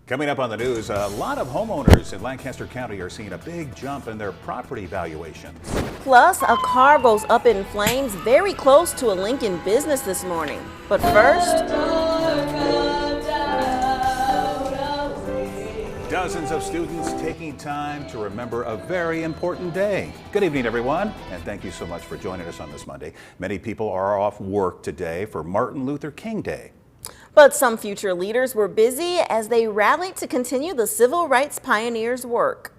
Coming up on the news, a lot of homeowners in Lancaster County are seeing a big jump in their property valuations. Plus, a car goes up in flames very close to a Lincoln business this morning. But first, dozens of students taking time to remember a very important day. Good evening, everyone, and thank you so much for joining us on this Monday. Many people are off work today for Martin Luther King Day. but some future leaders were busy as they rallied to continue the civil rights pioneers' work.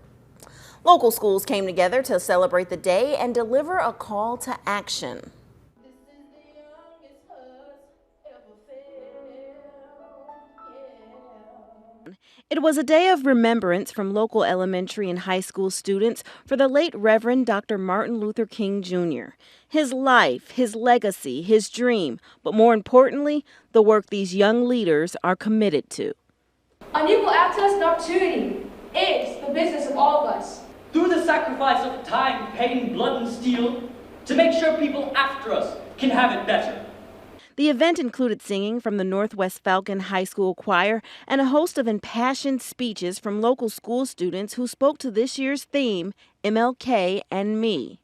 Local schools came together to celebrate the day and deliver a call to action. It was a day of remembrance from local elementary and high school students for the late Reverend Dr. Martin Luther King Jr. His life, his legacy, his dream, but more importantly, the work these young leaders are committed to. Unequal access and opportunity is the business of all of us. Through the sacrifice of time, pain, blood, and steel, to make sure people after us can have it better. The event included singing from the Northwest Falcon High School Choir and a host of impassioned speeches from local school students who spoke to this year's theme, MLK and Me.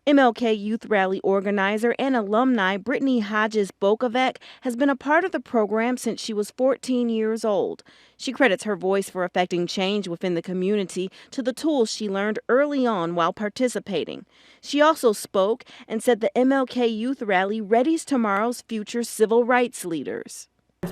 MLK Youth Rally organizer and alumni Brittany Hodges-Bokovac has been a part of the program since she was 14 years old. She credits her voice for affecting change within the community to the tools she learned early on while participating. She also spoke and said the MLK Youth Rally readies tomorrow's future civil rights leaders.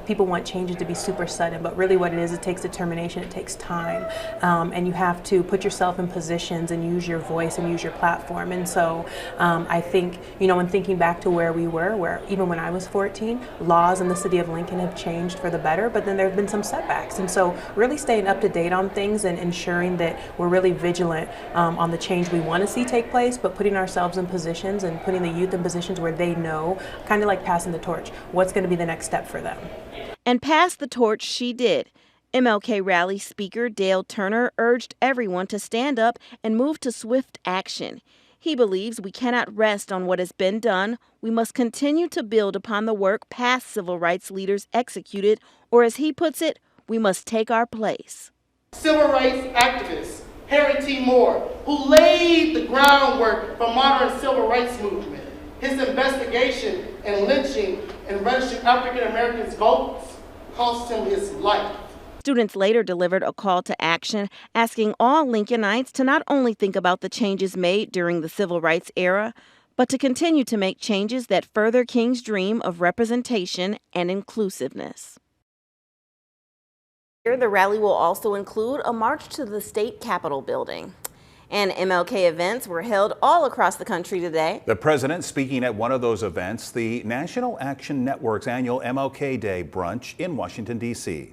People want changes to be super sudden, but really what it takes determination, it takes time, and you have to put yourself in positions and use your voice and use your platform. And so I think, when thinking back to where we were, where even when I was 14, laws in the city of Lincoln have changed for the better, but then there have been some setbacks. And so really staying up to date on things and ensuring that we're really vigilant on the change we want to see take place, but putting ourselves in positions and putting the youth in positions where they know, kind of like passing the torch, what's going to be the next step for them. And pass the torch she did. MLK Rally speaker Dale Turner urged everyone to stand up and move to swift action. He believes we cannot rest on what has been done. We must continue to build upon the work past civil rights leaders executed, or as he puts it, we must take our place. Civil rights activist Harry T. Moore, who laid the groundwork for modern civil rights movement. His investigation and lynching and registering African Americans' votes cost him his life. Students later delivered a call to action asking all Lincolnites to not only think about the changes made during the civil rights era, but to continue to make changes that further King's dream of representation and inclusiveness. The rally will also include a march to the state capitol building. And MLK events were held all across the country today. The president speaking at one of those events, the National Action Network's annual MLK Day brunch in Washington, D.C.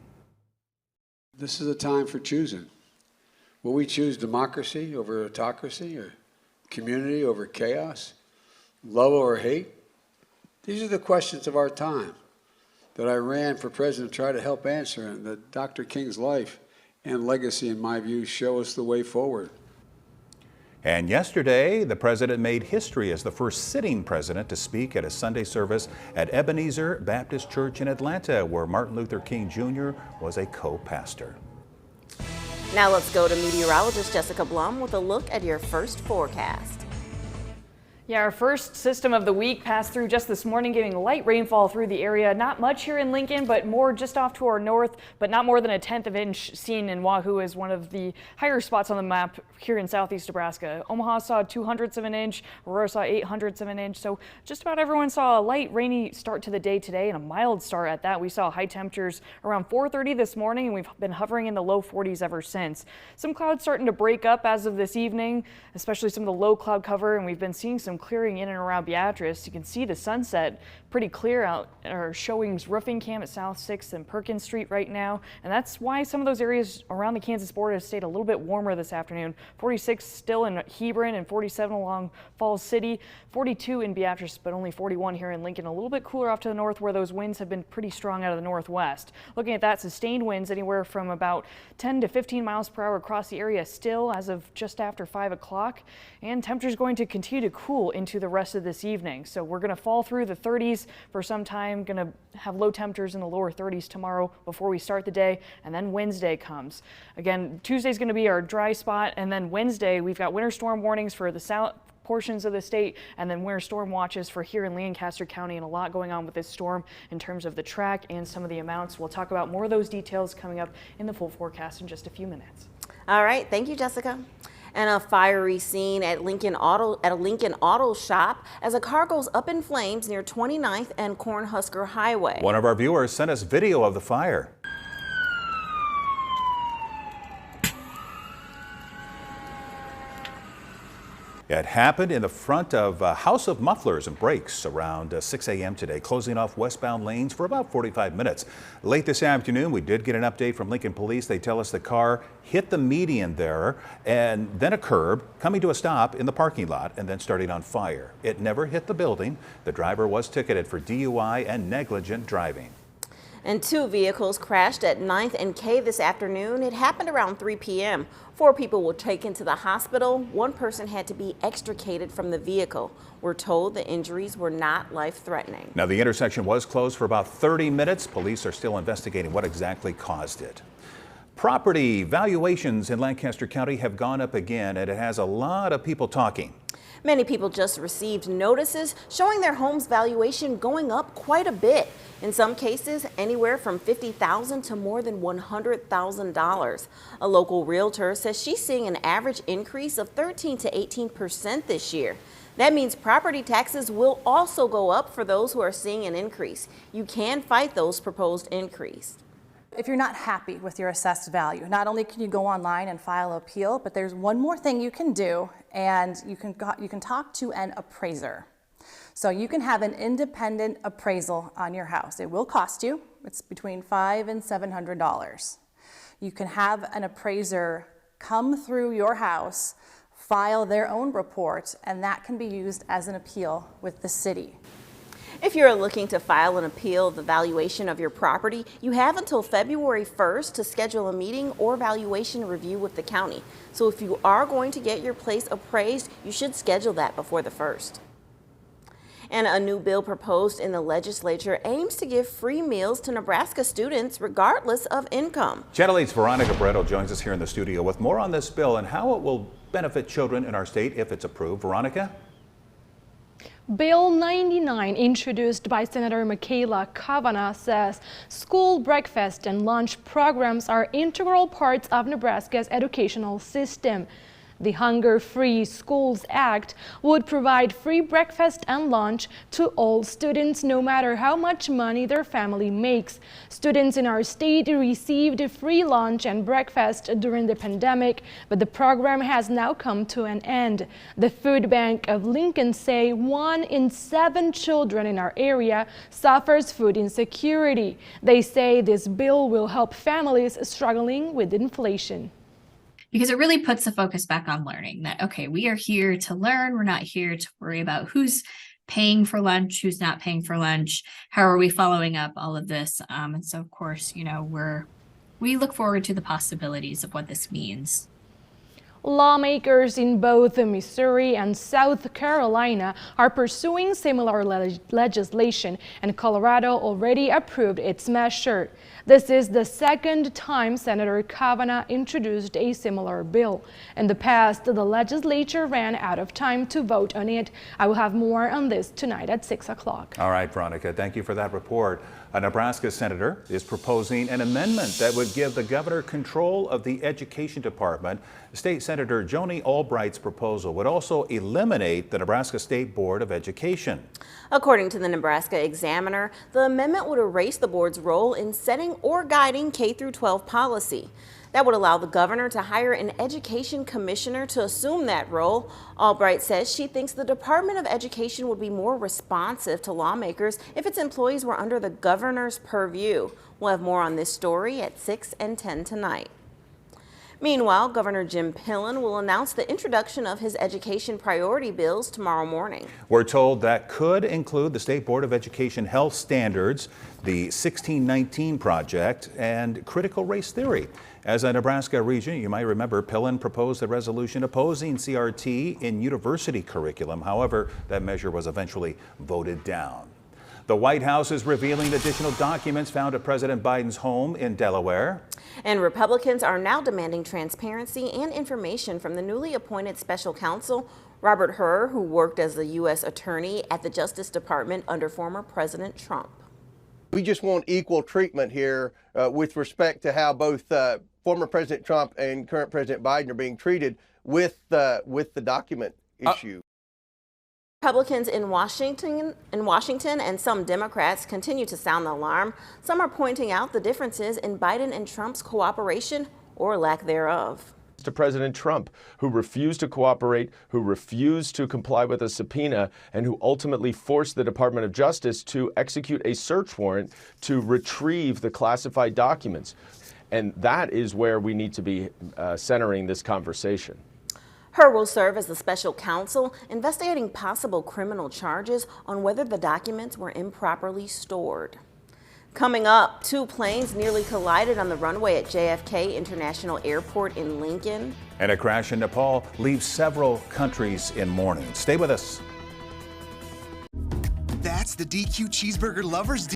This is a time for choosing. Will we choose democracy over autocracy, or community over chaos, love over hate? These are the questions of our time that I ran for president to try to help answer, and that Dr. King's life and legacy, in my view, show us the way forward. And yesterday, the president made history as the first sitting president to speak at a Sunday service at Ebenezer Baptist Church in Atlanta, where Martin Luther King Jr. was a co-pastor. Now let's go to meteorologist Jessica Blum with a look at your first forecast. Yeah, our first system of the week passed through just this morning, giving light rainfall through the area. Not much here in Lincoln, but more just off to our north, but not more than a 1/10 of an inch seen in Wahoo, as one of the higher spots on the map here in southeast Nebraska. Omaha saw 2/100 of an inch, Aurora saw 8/100 of an inch, so just about everyone saw a light rainy start to the day today and a mild start at that. We saw high temperatures around 4:30 this morning, and we've been hovering in the low 40s ever since. Some clouds starting to break up as of this evening, especially some of the low cloud cover, and we've been seeing some some clearing in and around Beatrice. You can see the sunset pretty clear out our showings roofing camp at South 6th and Perkins Street right now. And that's why some of those areas around the Kansas border have stayed a little bit warmer this afternoon. 46 still in Hebron and 47 along Falls City, 42 in Beatrice, but only 41 here in Lincoln. A little bit cooler off to the north where those winds have been pretty strong out of the northwest. Looking at that, sustained winds anywhere from about 10 to 15 miles per hour across the area still as of just after 5 o'clock. And temperatures going to continue to cool into the rest of this evening. So we're going to fall through the 30s for some time, going to have low temperatures in the lower 30s tomorrow before we start the day, and then Wednesday comes. Again, Tuesday's going to be our dry spot, and then Wednesday we've got winter storm warnings for the south portions of the state, and then winter storm watches for here in Lancaster County, and a lot going on with this storm in terms of the track and some of the amounts. We'll talk about more of those details coming up in the full forecast in just a few minutes. All right, thank you, Jessica. And a fiery scene at a Lincoln Auto shop as a car goes up in flames near 29th and Cornhusker Highway. One of our viewers sent us video of the fire. It happened in the front of House of Mufflers and Brakes around 6 a.m. today, closing off westbound lanes for about 45 minutes. Late this afternoon, we did get an update from Lincoln Police. They tell us the car hit the median there and then a curb, coming to a stop in the parking lot and then starting on fire. It never hit the building. The driver was ticketed for DUI and negligent driving. And 2 vehicles crashed at 9th and K this afternoon. It happened around 3 p.m. 4 people were taken to the hospital. 1 person had to be extricated from the vehicle. We're told the injuries were not life-threatening. Now, the intersection was closed for about 30 minutes. Police are still investigating what exactly caused it. Property valuations in Lancaster County have gone up again, and it has a lot of people talking. Many people just received notices showing their home's valuation going up quite a bit. In some cases, anywhere from $50,000 to more than $100,000. A local realtor says she's seeing an average increase of 13 to 18% this year. That means property taxes will also go up for those who are seeing an increase. You can fight those proposed increases. If you're not happy with your assessed value, not only can you go online and file an appeal, but there's one more thing you can do, and you can talk to an appraiser. So you can have an independent appraisal on your house. It will cost you. It's between $500 and $700. You can have an appraiser come through your house, file their own report, and that can be used as an appeal with the city. If you're looking to file an appeal of the valuation of your property, you have until February 1st to schedule a meeting or valuation review with the county. So if you are going to get your place appraised, you should schedule that before the 1st. And a new bill proposed in the legislature aims to give free meals to Nebraska students regardless of income. Channel 8's Veronica Bretto joins us here in the studio with more on this bill and how it will benefit children in our state if it's approved. Veronica? Bill 99, introduced by Senator Michaela Kavanagh, says school breakfast and lunch programs are integral parts of Nebraska's educational system. The Hunger-Free Schools Act would provide free breakfast and lunch to all students, no matter how much money their family makes. Students in our state received free lunch and breakfast during the pandemic, but the program has now come to an end. The Food Bank of Lincoln say 1 in 7 children in our area suffers food insecurity. They say this bill will help families struggling with inflation. Because it really puts the focus back on learning that, okay, we are here to learn. We're not here to worry about who's paying for lunch, who's not paying for lunch. How are we following up all of this? And so, of course, you know, we look forward to the possibilities of what this means. Lawmakers in both Missouri and South Carolina are pursuing similar legislation, and Colorado already approved its measure. This is the second time Senator Kavanagh introduced a similar bill. In the past, the legislature ran out of time to vote on it. I will have more on this tonight at 6 o'clock. All right, Veronica, thank you for that report. A Nebraska senator is proposing an amendment that would give the governor control of the education department. State Senator Joni Albright's proposal would also eliminate the Nebraska State Board of Education. According to the Nebraska Examiner, the amendment would erase the board's role in setting or guiding K-12 policy. That would allow the governor to hire an education commissioner to assume that role. Albright says she thinks the Department of Education would be more responsive to lawmakers if its employees were under the governor's purview. We'll have more on this story at 6 and 10 tonight. Meanwhile, Governor Jim Pillen will announce the introduction of his education priority bills tomorrow morning. We're told that could include the State Board of Education health standards, the 1619 project, and critical race theory. As a Nebraska Regent, you might remember Pillen proposed a resolution opposing CRT in university curriculum. However, that measure was eventually voted down. The White House is revealing additional documents found at President Biden's home in Delaware. And Republicans are now demanding transparency and information from the newly appointed special counsel, Robert Hur, who worked as a U.S. attorney at the Justice Department under former President Trump. We just want equal treatment here with respect to how both former President Trump and current President Biden are being treated with the document issue. Republicans in Washington and some Democrats continue to sound the alarm. Some are pointing out the differences in Biden and Trump's cooperation or lack thereof. To President Trump, who refused to cooperate, who refused to comply with a subpoena, and who ultimately forced the Department of Justice to execute a search warrant to retrieve the classified documents. And that is where we need to be centering this conversation. Hur will serve as the special counsel investigating possible criminal charges on whether the documents were improperly stored. Coming up, 2 planes nearly collided on the runway at JFK International Airport in Lincoln. And a crash in Nepal leaves several countries in mourning. Stay with us. That's the DQ Cheeseburger Lovers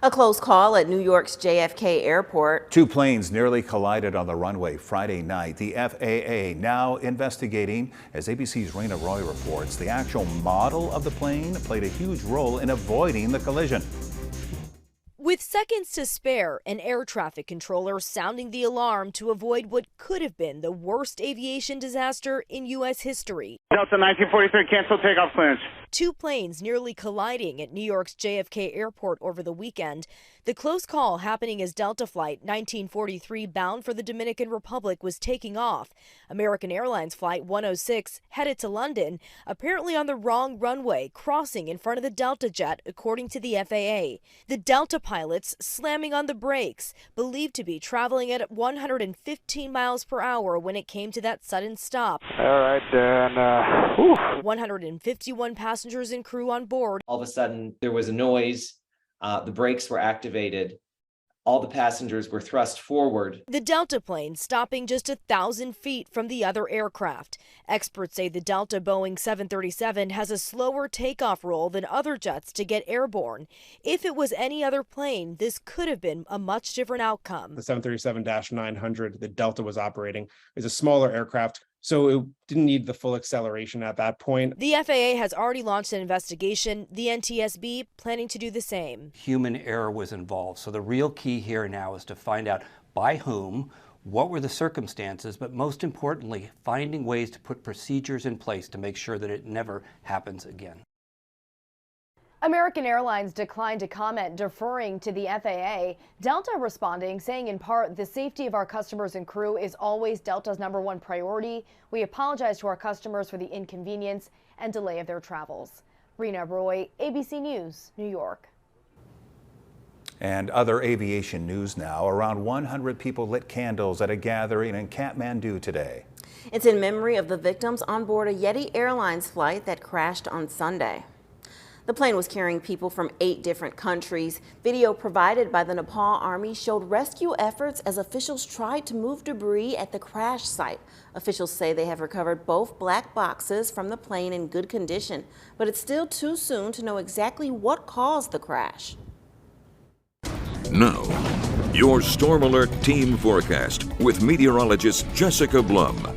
A close call at New York's JFK Airport. Two planes nearly collided on the runway Friday night. The FAA now investigating. As ABC's Raina Roy reports, the actual model of the plane played a huge role in avoiding the collision. With seconds to spare, an air traffic controller sounding the alarm to avoid what could have been the worst aviation disaster in U.S. history. Delta 1943, cancel takeoff clearance. Two planes nearly colliding at New York's JFK Airport over the weekend. The close call happening as Delta Flight 1943 bound for the Dominican Republic was taking off. American Airlines Flight 106 headed to London, apparently on the wrong runway, crossing in front of the Delta jet, according to the FAA. The Delta pilots slamming on the brakes, believed to be traveling at 115 miles per hour when it came to that sudden stop. All right, then, 151 passengers and crew on board. All of a sudden, there was a noise. The brakes were activated. All the passengers were thrust forward. The Delta plane stopping just 1,000 feet from the other aircraft. Experts say the Delta Boeing 737 has a slower takeoff roll than other jets to get airborne. If it was any other plane, this could have been a much different outcome. The 737-900 that Delta was operating is a smaller aircraft, so it didn't need the full acceleration at that point. The FAA has already launched an investigation. The NTSB planning to do the same. Human error was involved. So the real key here now is to find out by whom, what were the circumstances, but most importantly, finding ways to put procedures in place to make sure that it never happens again. American Airlines declined to comment, deferring to the FAA. Delta responding, saying in part, the safety of our customers and crew is always Delta's #1 priority. We apologize to our customers for the inconvenience and delay of their travels. Raina Roy, ABC News, New York. And other aviation news now. Around 100 people lit candles at a gathering in Kathmandu today. It's in memory of the victims on board a Yeti Airlines flight that crashed on Sunday. The plane was carrying people from 8 different countries. Video provided by the Nepal Army showed rescue efforts as officials tried to move debris at the crash site. Officials say they have recovered both black boxes from the plane in good condition, but it's still too soon to know exactly what caused the crash. Now, your Storm Alert team forecast with meteorologist Jessica Blum.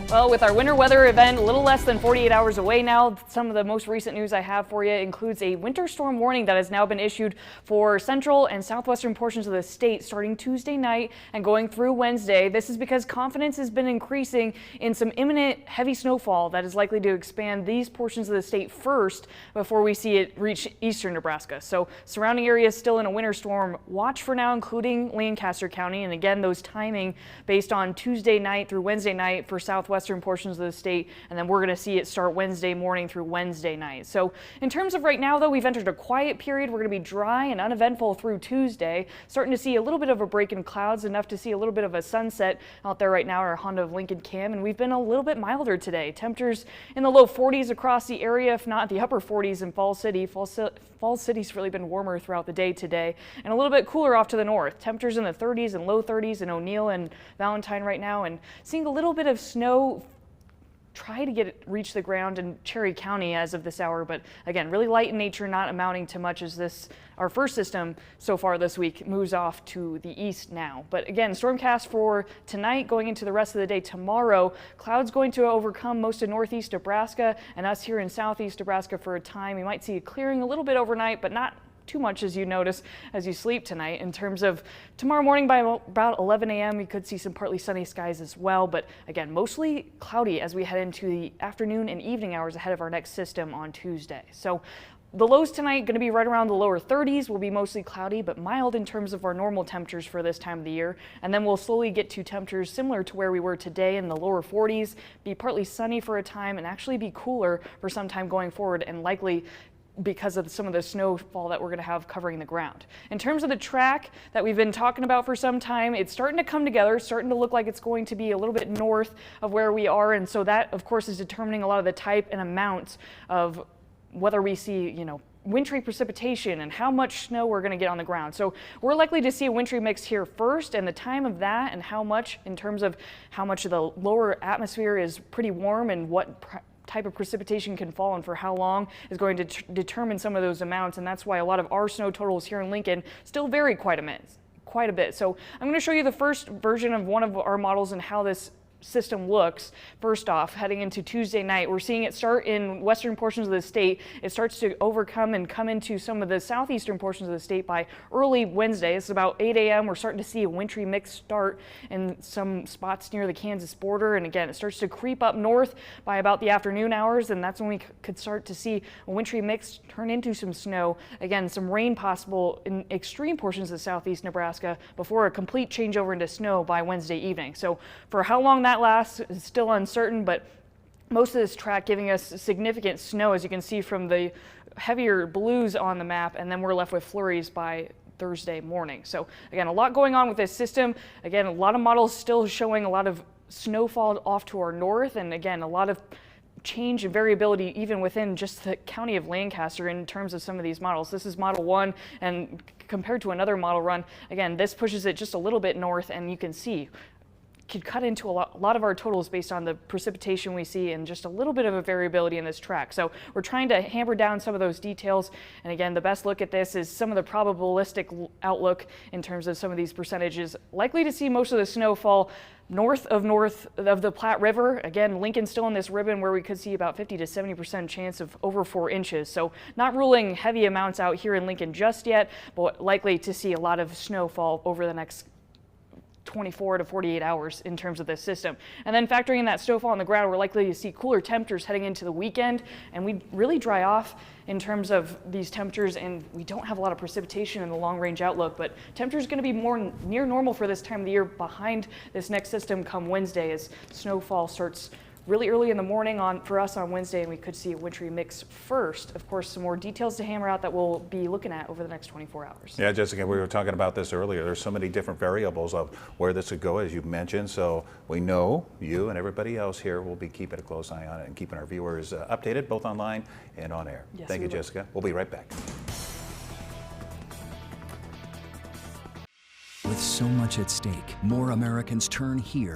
Well, with our winter weather event a little less than 48 hours away now, some of the most recent news I have for you includes a winter storm warning that has now been issued for central and southwestern portions of the state starting Tuesday night and going through Wednesday. This is because confidence has been increasing in some imminent heavy snowfall that is likely to expand these portions of the state first before we see it reach eastern Nebraska. So surrounding areas still in a winter storm watch for now, including Lancaster County. And again, those timing based on Tuesday night through Wednesday night for southwestern portions of the state, and then we're going to see it start Wednesday morning through Wednesday night. So in terms of right now, though, we've entered a quiet period. We're going to be dry and uneventful through Tuesday, starting to see a little bit of a break in clouds, enough to see a little bit of a sunset out there right now, our Honda of Lincoln Cam, and we've been a little bit milder today. Temperatures in the low 40s across the area, if not the upper 40s in Falls City. Falls City's really been warmer throughout the day today, and a little bit cooler off to the north. Temperatures in the 30s and low 30s in O'Neill and Valentine right now, and seeing a little bit of snow try to reach the ground in Cherry County as of this hour, but again, really light in nature, not amounting to much as our first system so far this week moves off to the east now. But again, stormcast for tonight going into the rest of the day tomorrow. Clouds going to overcome most of northeast Nebraska and us here in southeast Nebraska for a time. You might see it clearing a little bit overnight, but not too much as you notice as you sleep tonight. In terms of tomorrow morning by about 11 a.m. we could see some partly sunny skies as well, but again mostly cloudy as we head into the afternoon and evening hours ahead of our next system on Tuesday. So the lows tonight going to be right around the lower 30s, will be mostly cloudy but mild in terms of our normal temperatures for this time of the year, and then we'll slowly get to temperatures similar to where we were today in the lower 40s, be partly sunny for a time and actually be cooler for some time going forward, and likely because of some of the snowfall that we're going to have covering the ground. In terms of the track that we've been talking about for some time, it's starting to come together, starting to look like it's going to be a little bit north of where we are, and so that of course is determining a lot of the type and amounts of whether we see, wintry precipitation and how much snow we're going to get on the ground. So we're likely to see a wintry mix here first, and the time of that and how much in terms of how much of the lower atmosphere is pretty warm and what type of precipitation can fall and for how long is going to determine some of those amounts, and that's why a lot of our snow totals here in Lincoln still vary quite a bit. So I'm going to show you the first version of one of our models and how this system looks. First off, heading into Tuesday night, we're seeing it start in western portions of the state. It starts to overcome and come into some of the southeastern portions of the state by early Wednesday. It's about 8 a.m. We're starting to see a wintry mix start in some spots near the Kansas border. And again, it starts to creep up north by about the afternoon hours, and that's when we could start to see a wintry mix turn into some snow. Again, some rain possible in extreme portions of southeast Nebraska before a complete changeover into snow by Wednesday evening. So for how long that lasts is still uncertain, but most of this track giving us significant snow, as you can see from the heavier blues on the map, and then we're left with flurries by Thursday morning. So again, a lot going on with this system. Again, a lot of models still showing a lot of snowfall off to our north, and again, a lot of change and variability even within just the county of Lancaster in terms of some of these models. This is model 1, and compared to another model run, again, this pushes it just a little bit north, and you can see could cut into a lot of our totals based on the precipitation we see and just a little bit of a variability in this track. So we're trying to hammer down some of those details. And again, the best look at this is some of the probabilistic outlook in terms of some of these percentages. Likely to see most of the snowfall north of the Platte River. Again, Lincoln's still in this ribbon where we could see about 50 to 70% chance of over 4 inches. So not ruling heavy amounts out here in Lincoln just yet, but likely to see a lot of snowfall over the next 24 to 48 hours in terms of this system. And then factoring in that snowfall on the ground, we're likely to see cooler temperatures heading into the weekend, and we really dry off in terms of these temperatures, and we don't have a lot of precipitation in the long range outlook, but temperatures going to be more near normal for this time of the year behind this next system come Wednesday, as snowfall starts really early in the morning for us on Wednesday, and we could see a wintry mix first. Of course, some more details to hammer out that we'll be looking at over the next 24 hours. Yeah, Jessica, we were talking about this earlier. There's so many different variables of where this could go, as you've mentioned. So we know you and everybody else here will be keeping a close eye on it and keeping our viewers updated, both online and on air. Yes, Thank you, Jessica. We'll be right back. With so much at stake, more Americans turn here.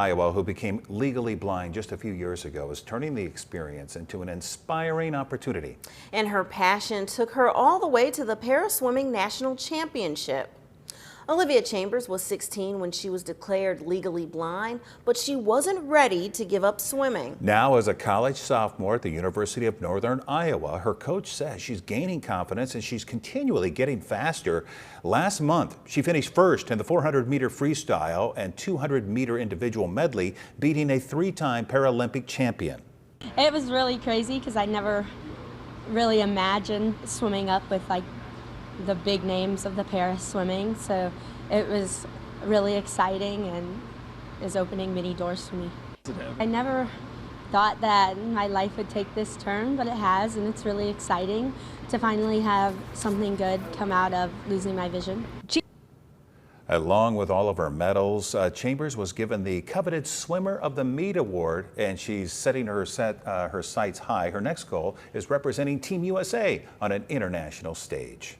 Iowa, who became legally blind just a few years ago, is turning the experience into an inspiring opportunity. And her passion took her all the way to the Paraswimming National Championship. Olivia Chambers was 16 when she was declared legally blind, but she wasn't ready to give up swimming. Now, as a college sophomore at the University of Northern Iowa, her coach says she's gaining confidence and she's continually getting faster. Last month, she finished first in the 400-meter freestyle and 200-meter individual medley, beating a 3-time Paralympic champion. It was really crazy because I never really imagined swimming up with the big names of the Paris swimming, so it was really exciting and is opening many doors for me. I never thought that my life would take this turn, but it has, and it's really exciting to finally have something good come out of losing my vision. Along with all of her medals, Chambers was given the coveted Swimmer of the Meet award, and she's setting her sights high. Her next goal is representing Team USA on an international stage.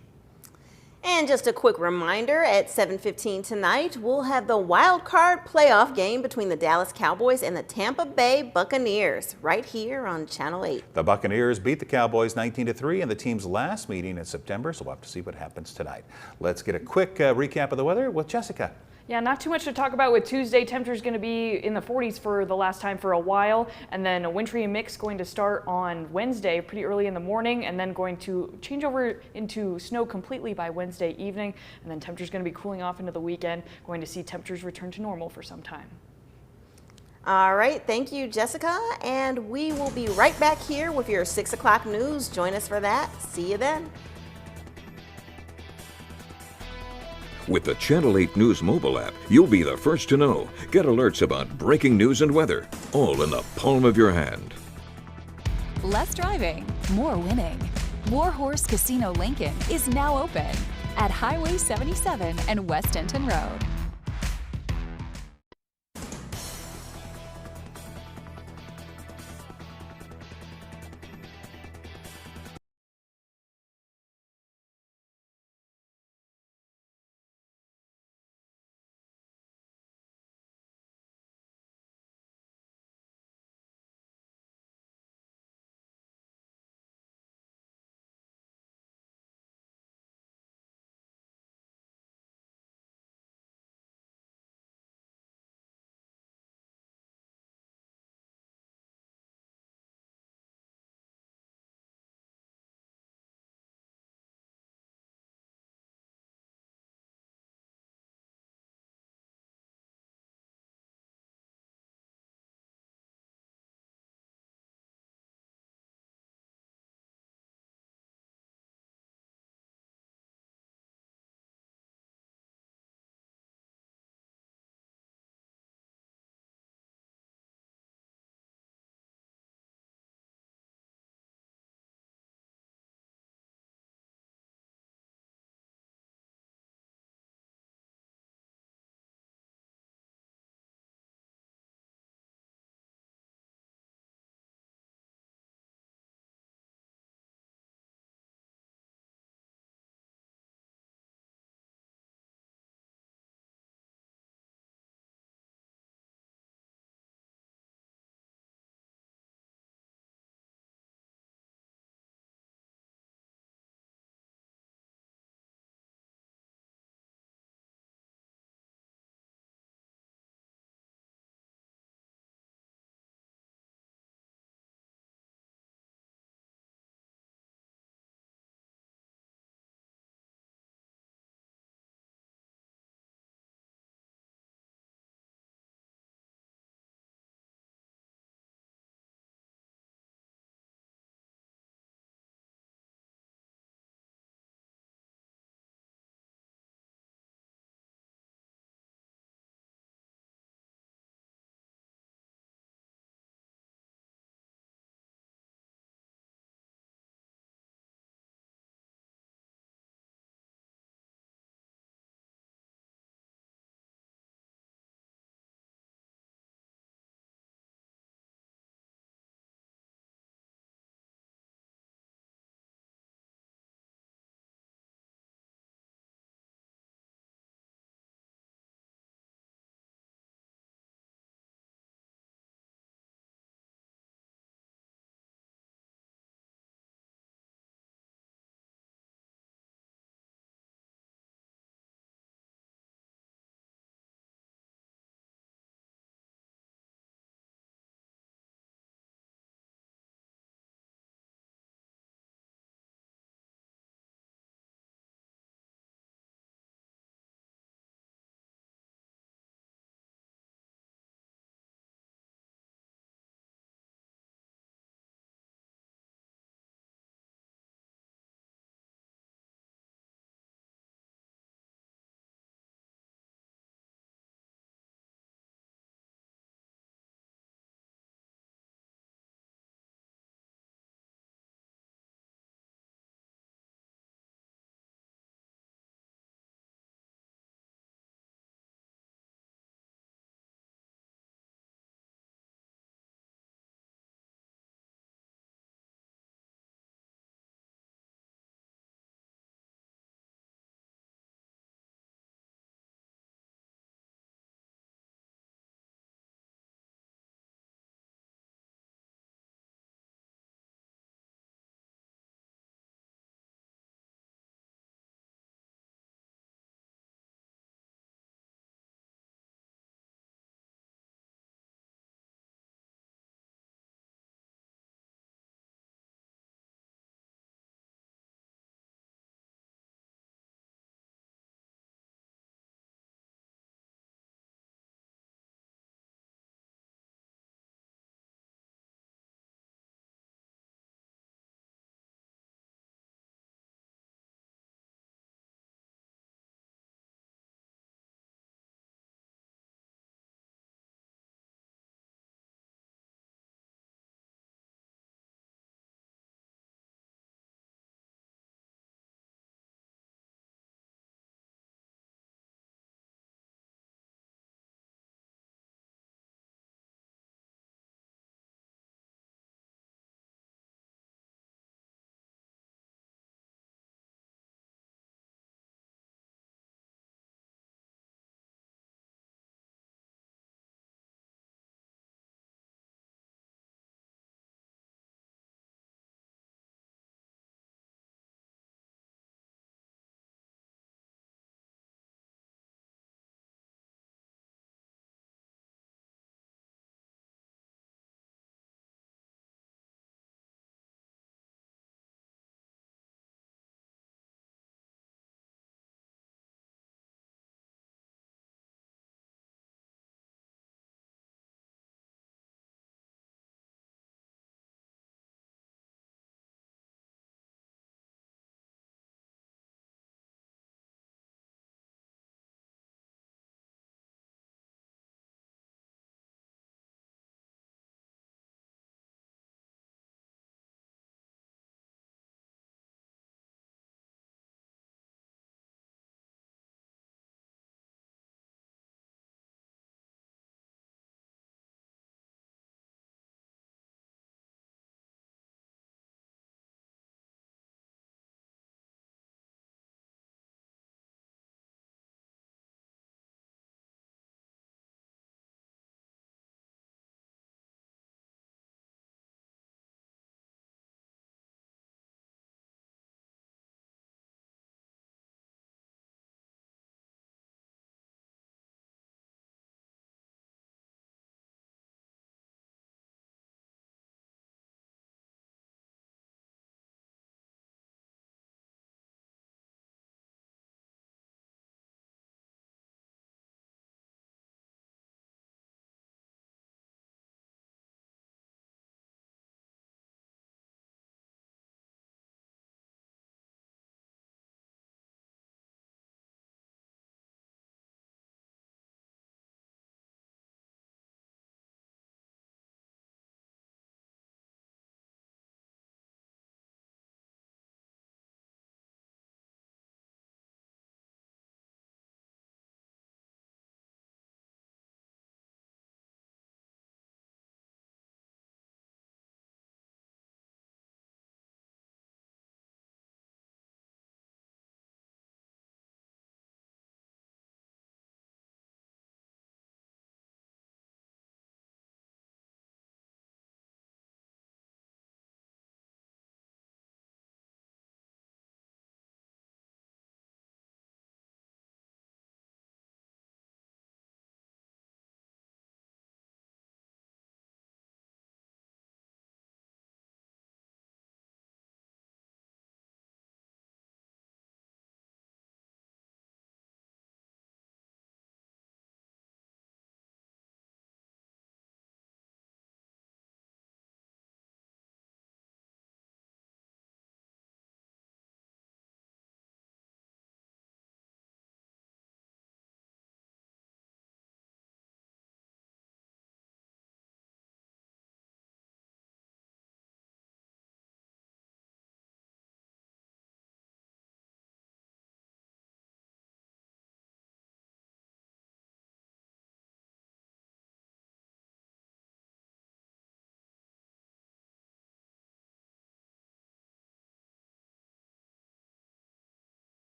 And just a quick reminder, at 7:15 tonight, we'll have the wild card playoff game between the Dallas Cowboys and the Tampa Bay Buccaneers right here on Channel 8. The Buccaneers beat the Cowboys 19-3 in the team's last meeting in September, so we'll have to see what happens tonight. Let's get a quick recap of the weather with Jessica. Yeah, not too much to talk about with Tuesday. Temperatures going to be in the 40s for the last time for a while, and then a wintry mix going to start on Wednesday pretty early in the morning, and then going to change over into snow completely by Wednesday evening, and then temperatures going to be cooling off into the weekend, going to see temperatures return to normal for some time. All right, thank you, Jessica, and we will be right back here with your 6 o'clock news. Join us for that. See you then. With the Channel 8 News mobile app, you'll be the first to know. Get alerts about breaking news and weather, all in the palm of your hand. Less driving, more winning. Warhorse Casino Lincoln is now open at Highway 77 and West Denton Road.